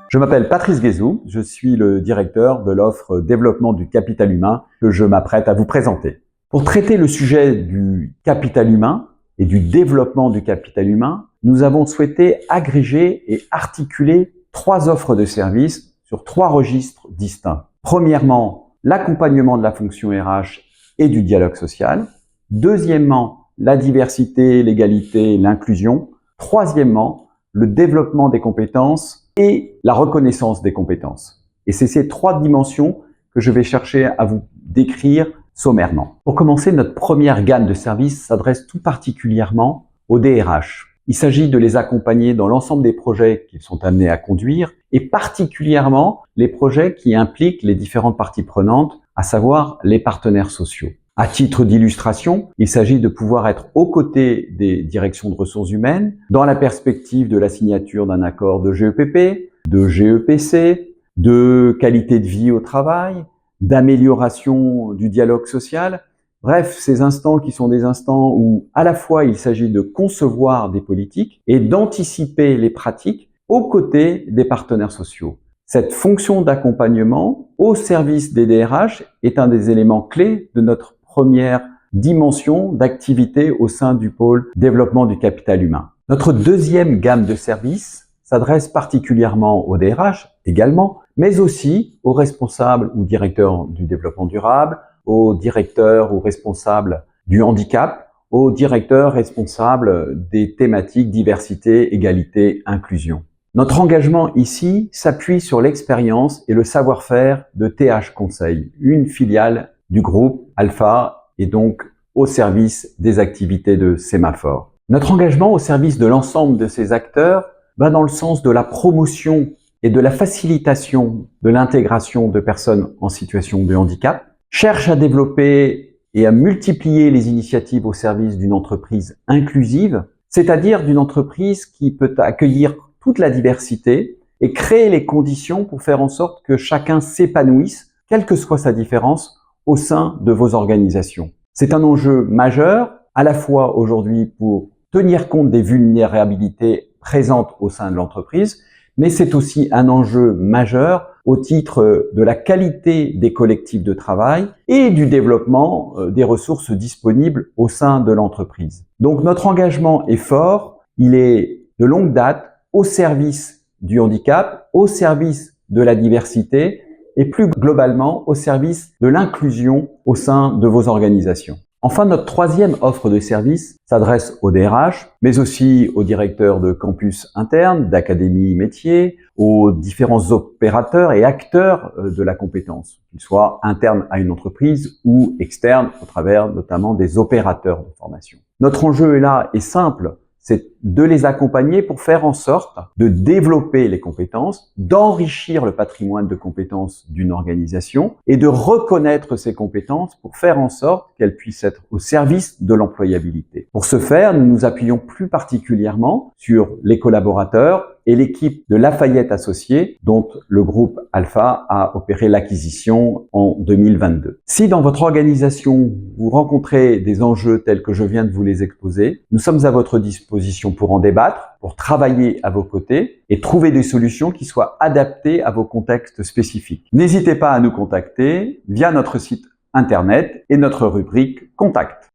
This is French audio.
Je m'appelle Patrice Guézou, je suis le directeur de l'offre développement du capital humain que je m'apprête à vous présenter. Pour traiter le sujet du capital humain et du développement du capital humain, nous avons souhaité agréger et articuler 3 offres de services sur 3 registres distincts. Premièrement, l'accompagnement de la fonction RH et du dialogue social. Deuxièmement, la diversité, l'égalité, l'inclusion. Troisièmement, le développement des compétences et la reconnaissance des compétences. Et c'est ces 3 dimensions que je vais chercher à vous décrire sommairement. Pour commencer, notre première gamme de services s'adresse tout particulièrement aux DRH. Il s'agit de les accompagner dans l'ensemble des projets qu'ils sont amenés à conduire et particulièrement les projets qui impliquent les différentes parties prenantes, à savoir les partenaires sociaux. À titre d'illustration, il s'agit de pouvoir être aux côtés des directions de ressources humaines dans la perspective de la signature d'un accord de GEPP, de GEPC, de qualité de vie au travail, d'amélioration du dialogue social. Bref, ces instants qui sont des instants où à la fois il s'agit de concevoir des politiques et d'anticiper les pratiques aux côtés des partenaires sociaux. Cette fonction d'accompagnement au service des DRH est un des éléments clés de notre première dimension d'activité au sein du pôle développement du capital humain. Notre deuxième gamme de services s'adresse particulièrement aux DRH également, mais aussi aux responsables ou directeurs du développement durable, aux directeurs ou responsables du handicap, aux directeurs responsables des thématiques diversité, égalité, inclusion. Notre engagement ici s'appuie sur l'expérience et le savoir-faire de TH Conseil, une filiale du groupe Alpha et donc au service des activités de Sémaphore. Notre engagement au service de l'ensemble de ces acteurs va dans le sens de la promotion et de la facilitation de l'intégration de personnes en situation de handicap, cherche à développer et à multiplier les initiatives au service d'une entreprise inclusive, c'est-à-dire d'une entreprise qui peut accueillir toute la diversité et créer les conditions pour faire en sorte que chacun s'épanouisse, quelle que soit sa différence, au sein de vos organisations. C'est un enjeu majeur, à la fois aujourd'hui pour tenir compte des vulnérabilités présentes au sein de l'entreprise, mais c'est aussi un enjeu majeur au titre de la qualité des collectifs de travail et du développement des ressources disponibles au sein de l'entreprise. Donc notre engagement est fort, il est de longue date au service du handicap, au service de la diversité et plus globalement au service de l'inclusion au sein de vos organisations. Enfin, notre troisième offre de service s'adresse aux DRH, mais aussi aux directeurs de campus internes, d'académies métiers, aux différents opérateurs et acteurs de la compétence, qu'ils soient internes à une entreprise ou externes au travers notamment des opérateurs de formation. Notre enjeu là est simple, c'est de les accompagner pour faire en sorte de développer les compétences, d'enrichir le patrimoine de compétences d'une organisation et de reconnaître ces compétences pour faire en sorte qu'elles puissent être au service de l'employabilité. Pour ce faire, nous nous appuyons plus particulièrement sur les collaborateurs et l'équipe de Lafayette Associés, dont le groupe Alpha a opéré l'acquisition en 2022. Si dans votre organisation, vous rencontrez des enjeux tels que je viens de vous les exposer, nous sommes à votre disposition pour en débattre, pour travailler à vos côtés et trouver des solutions qui soient adaptées à vos contextes spécifiques. N'hésitez pas à nous contacter via notre site internet et notre rubrique Contact.